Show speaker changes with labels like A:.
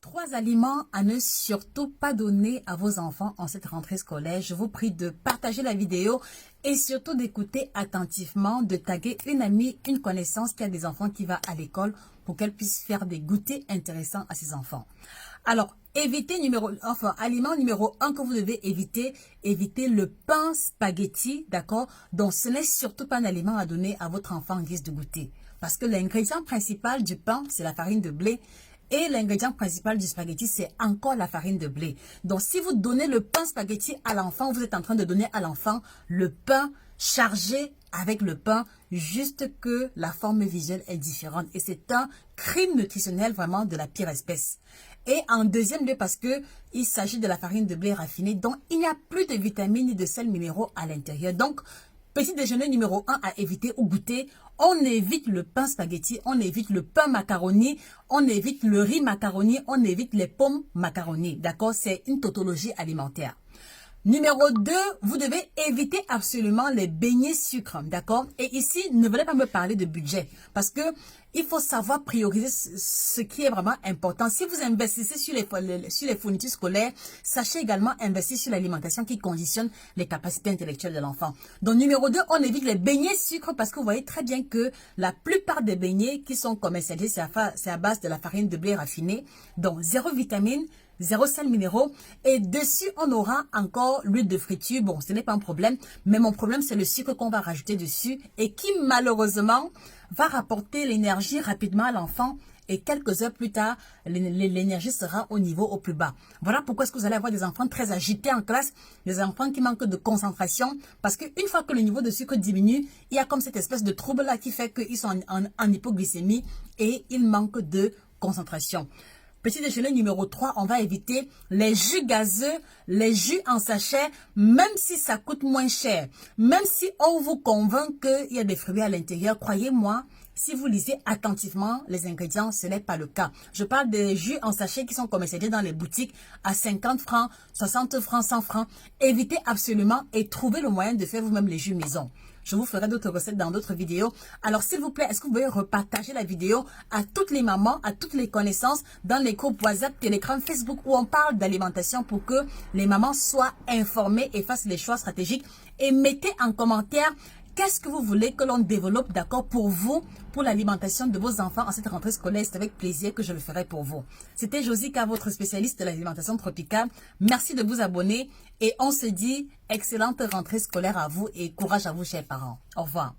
A: Trois aliments à ne surtout pas donner à vos enfants en cette rentrée scolaire. Je vous prie de partager la vidéo et surtout d'écouter attentivement, de taguer une amie, une connaissance qui a des enfants qui va à l'école pour qu'elle puisse faire des goûters intéressants à ses enfants. Alors, aliment numéro 1 que vous devez éviter le pain spaghetti, d'accord? Donc, ce n'est surtout pas un aliment à donner à votre enfant en guise de goûter. Parce que l'ingrédient principal du pain, c'est la farine de blé. Et l'ingrédient principal du spaghetti, c'est encore la farine de blé. Donc, si vous donnez le pain spaghetti à l'enfant, vous êtes en train de donner à l'enfant le pain chargé avec le pain, juste que la forme visuelle est différente. Et c'est un crime nutritionnel vraiment de la pire espèce. Et en deuxième lieu, parce que il s'agit de la farine de blé raffinée, donc il n'y a plus de vitamines ni de sels minéraux à l'intérieur. Donc, petit déjeuner numéro 1 à éviter au goûter, on évite le pain spaghetti, on évite le pain macaroni, on évite le riz macaroni, on évite les pommes macaroni. D'accord? C'est une tautologie alimentaire. Numéro 2, vous devez éviter absolument les beignets sucre, d'accord? Et ici, ne venez pas me parler de budget, parce que il faut savoir prioriser ce qui est vraiment important. Si vous investissez sur les fournitures scolaires, sachez également investir sur l'alimentation qui conditionne les capacités intellectuelles de l'enfant. Donc, numéro 2, on évite les beignets sucre, parce que vous voyez très bien que la plupart des beignets qui sont commercialisés, c'est à base de la farine de blé raffinée, donc zéro vitamine, zéro sel minéraux, et dessus on aura encore l'huile de friture. Bon, ce n'est pas un problème, mais mon problème c'est le sucre qu'on va rajouter dessus et qui malheureusement va rapporter l'énergie rapidement à l'enfant, et quelques heures plus tard, l'énergie sera au niveau au plus bas. Voilà pourquoi est-ce que vous allez avoir des enfants très agités en classe, des enfants qui manquent de concentration, parce qu'une fois que le niveau de sucre diminue, il y a comme cette espèce de trouble là qui fait qu'ils sont en hypoglycémie et ils manquent de concentration. Petit déjeuner numéro 3, on va éviter les jus gazeux, les jus en sachet, même si ça coûte moins cher. Même si on vous convainc qu'il y a des fruits à l'intérieur, croyez-moi, si vous lisez attentivement les ingrédients, ce n'est pas le cas. Je parle des jus en sachet qui sont commercialisés dans les boutiques à 50 francs, 60 francs, 100 francs. Évitez absolument et trouvez le moyen de faire vous-même les jus maison. Je vous ferai d'autres recettes dans d'autres vidéos. Alors, s'il vous plaît, est-ce que vous pouvez repartager la vidéo à toutes les mamans, à toutes les connaissances, dans les groupes WhatsApp, Telegram, Facebook, où on parle d'alimentation pour que les mamans soient informées et fassent les choix stratégiques. Et mettez en commentaire qu'est-ce que vous voulez que l'on développe, d'accord, pour vous, pour l'alimentation de vos enfants en cette rentrée scolaire. C'est avec plaisir que je le ferai pour vous. C'était Josica, votre spécialiste de l'alimentation tropicale. Merci de vous abonner et on se dit excellente rentrée scolaire à vous et courage à vous, chers parents. Au revoir.